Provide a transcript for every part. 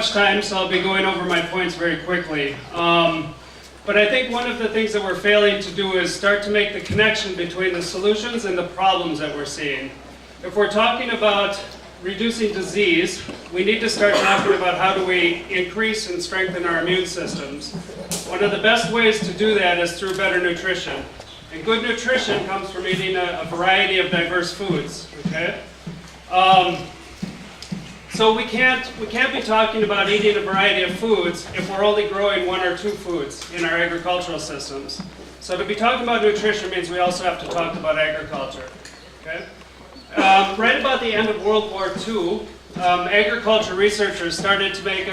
much time, so I'll be going over my points very quickly. But I think one of the things that we're failing to do is start to make the connection between the solutions and the problems that we're seeing. If we're talking about reducing disease, we need to start talking about how do we increase and strengthen our immune systems. One of the best ways to do that is through better nutrition. And good nutrition comes from eating a variety of diverse foods, okay? So we can't be talking about eating a variety of foods if we're only growing one or two foods in our agricultural systems. So to be talking about nutrition means we also have to talk about agriculture, okay? Right about the end of World War II, agriculture researchers started to make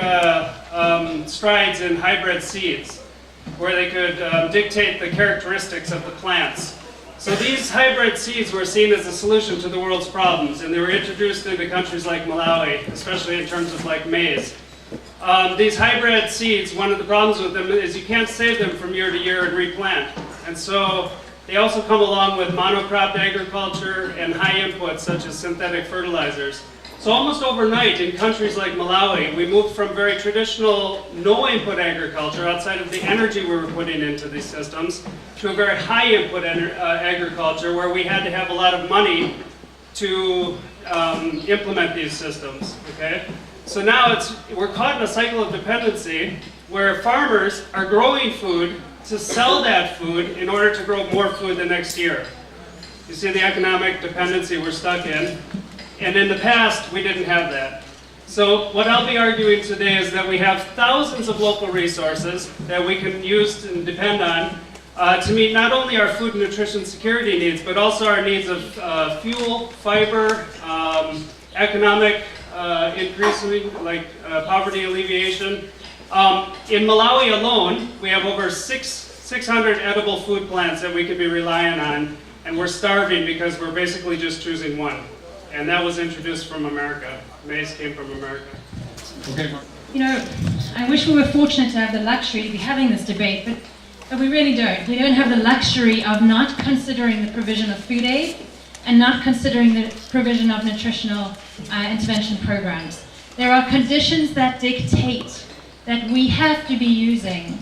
strides in hybrid seeds, where they could dictate the characteristics of the plants. So these hybrid seeds were seen as a solution to the world's problems, and they were introduced into countries like Malawi, especially in terms of like maize. These hybrid seeds, one of the problems with them is you can't save them from year to year and replant. And so they also come along with monocropped agriculture and high inputs such as synthetic fertilizers. So almost overnight in countries like Malawi, we moved from very traditional no-input agriculture outside of the energy we were putting into these systems to a very high-input agriculture where we had to have a lot of money to implement these systems, okay? So now we're caught in a cycle of dependency where farmers are growing food to sell that food in order to grow more food the next year. You see the economic dependency we're stuck in. And in the past, we didn't have that. So what I'll be arguing today is that we have thousands of local resources that we can use and depend on to meet not only our food and nutrition security needs, but also our needs of fuel, fiber, economic increasing, like poverty alleviation. In Malawi alone, we have over 600 edible food plants that we could be relying on, and we're starving because we're basically just choosing one. And that was introduced from America. Maize came from America. Okay. You know, I wish we were fortunate to have the luxury to be having this debate, but we really don't. We don't have the luxury of not considering the provision of food aid and not considering the provision of nutritional intervention programs. There are conditions that dictate that we have to be using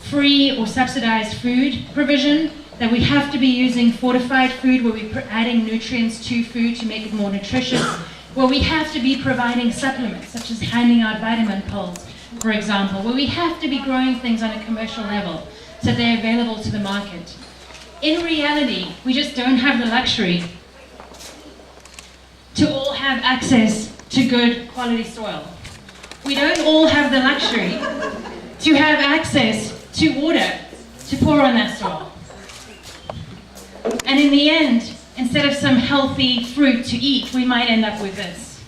free or subsidized food provision, that we have to be using fortified food where we're adding nutrients to food to make it more nutritious, where we have to be providing supplements such as handing out vitamin pills, for example, where we have to be growing things on a commercial level so they're available to the market. In reality, we just don't have the luxury to all have access to good quality soil. We don't all have the luxury to have access to water to pour on that soil. And in the end, instead of some healthy fruit to eat, we might end up with this.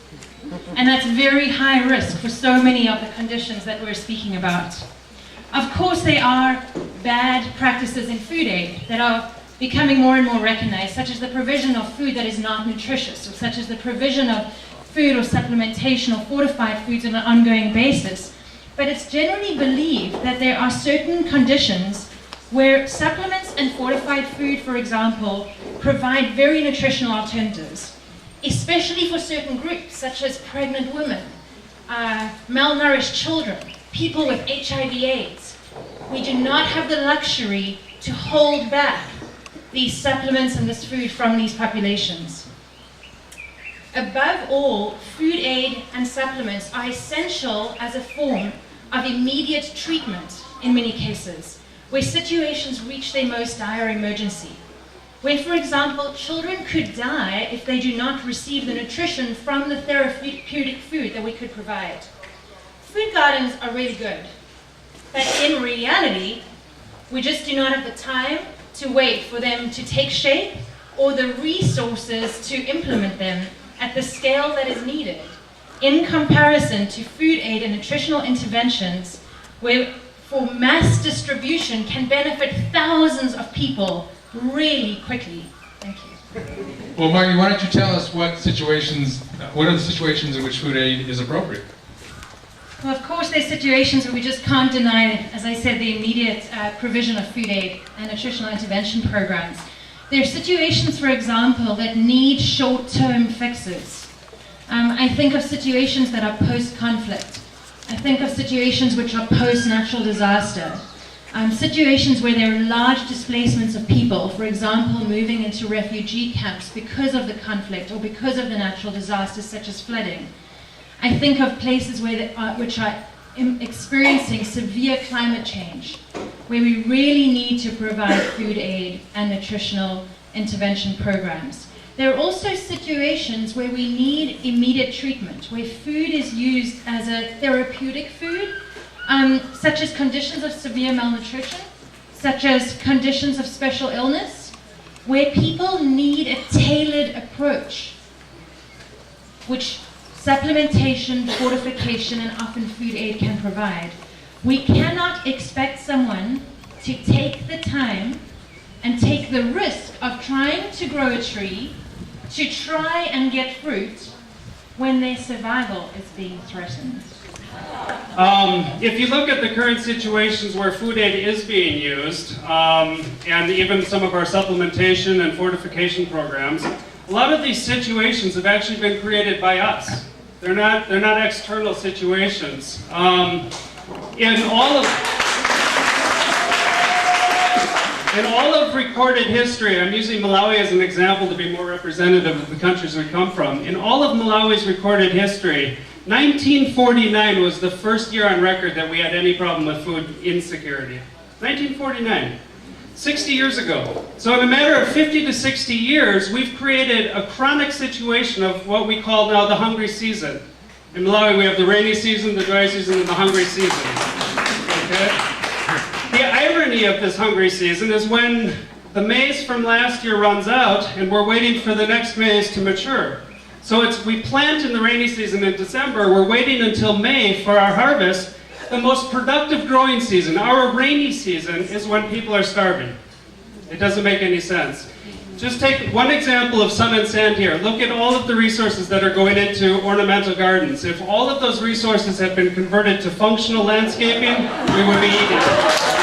And that's very high risk for so many of the conditions that we're speaking about. Of course, there are bad practices in food aid that are becoming more and more recognized, such as the provision of food that is not nutritious, or such as the provision of food or supplementation or fortified foods on an ongoing basis. But it's generally believed that there are certain conditions where supplements and fortified food, for example, provide very nutritional alternatives, especially for certain groups, such as pregnant women, malnourished children, people with HIV/AIDS. We do not have the luxury to hold back these supplements and this food from these populations. Above all, food aid and supplements are essential as a form of immediate treatment in many cases, where situations reach their most dire emergency. When, for example, children could die if they do not receive the nutrition from the therapeutic food that we could provide. Food gardens are really good, but in reality, we just do not have the time to wait for them to take shape or the resources to implement them at the scale that is needed in comparison to food aid and nutritional interventions where for mass distribution can benefit thousands of people really quickly. Thank you. Well, Margie, why don't you tell us what are the situations in which food aid is appropriate? Well, of course, there's situations where we just can't deny, as I said, the immediate provision of food aid and nutritional intervention programs. There are situations, for example, that need short-term fixes. I think of situations that are post-conflict. I think of situations which are post-natural disaster. Situations where there are large displacements of people, for example, moving into refugee camps because of the conflict or because of the natural disasters such as flooding. I think of places which are experiencing severe climate change, where we really need to provide food aid and nutritional intervention programs. There are also situations where we need immediate treatment, where food is used as a therapeutic food, such as conditions of severe malnutrition, such as conditions of special illness, where people need a tailored approach, which supplementation, fortification, and often food aid can provide. We cannot expect someone to take the time and take the risk of trying to grow a tree, to try and get fruit, when their survival is being threatened. If you look at the current situations where food aid is being used, and even some of our supplementation and fortification programs, a lot of these situations have actually been created by us. They're not external situations. In all of recorded history, I'm using Malawi as an example to be more representative of the countries we come from. In all of Malawi's recorded history, 1949 was the first year on record that we had any problem with food insecurity. 1949. 60 years ago. So in a matter of 50 to 60 years, we've created a chronic situation of what we call now the hungry season. In Malawi, we have the rainy season, the dry season, and the hungry season. Okay? The irony of this hungry season is when the maize from last year runs out, and we're waiting for the next maize to mature. So we plant in the rainy season in December, we're waiting until May for our harvest. The most productive growing season, our rainy season, is when people are starving. It doesn't make any sense. Just take one example of sun and sand here. Look at all of the resources that are going into ornamental gardens. If all of those resources had been converted to functional landscaping, we would be eating it.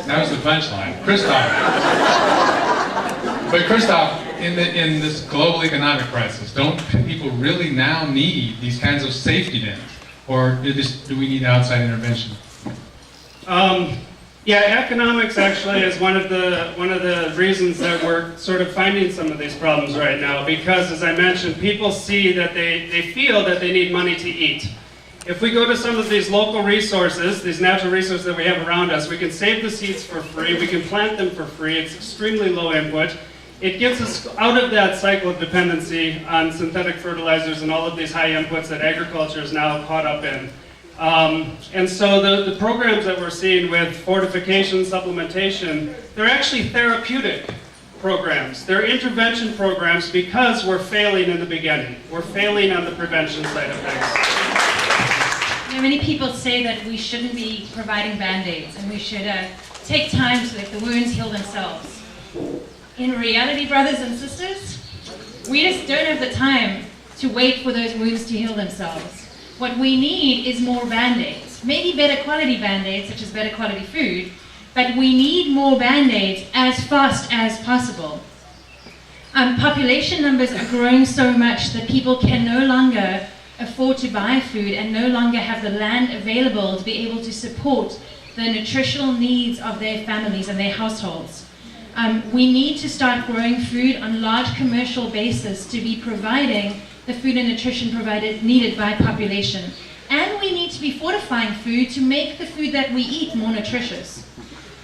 That was the punchline. Christoph. But Christoph, in this global economic crisis, don't people really now need these kinds of safety nets? Or do we need outside intervention? Yeah, economics actually is one of the reasons that we're sort of finding some of these problems right now, because as I mentioned, people see that they feel that they need money to eat. If we go to some of these local resources, these natural resources that we have around us, we can save the seeds for free, we can plant them for free, it's extremely low input. It gets us out of that cycle of dependency on synthetic fertilizers and all of these high inputs that agriculture is now caught up in. And so the programs that we're seeing with fortification, supplementation, they're actually therapeutic programs. They're intervention programs because we're failing in the beginning. We're failing on the prevention side of things. You know, many people say that we shouldn't be providing Band-Aids and we should take time to let the wounds heal themselves. In reality, brothers and sisters, we just don't have the time to wait for those wounds to heal themselves. What we need is more Band-Aids. Maybe better quality Band-Aids, such as better quality food, but we need more Band-Aids as fast as possible. Population numbers are growing so much that people can no longer afford to buy food and no longer have the land available to be able to support the nutritional needs of their families and their households. We need to start growing food on a large commercial basis to be providing the food and nutrition needed by population. And we need to be fortifying food to make the food that we eat more nutritious.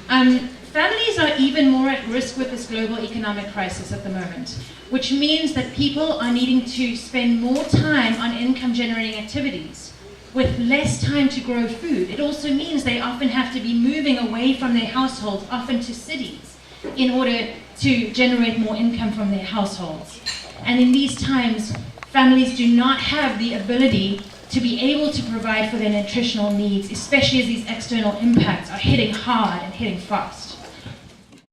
Families are even more at risk with this global economic crisis at the moment, which means that people are needing to spend more time on income-generating activities with less time to grow food. It also means they often have to be moving away from their households, often to cities, in order to generate more income from their households. And in these times, families do not have the ability to be able to provide for their nutritional needs, especially as these external impacts are hitting hard and hitting fast.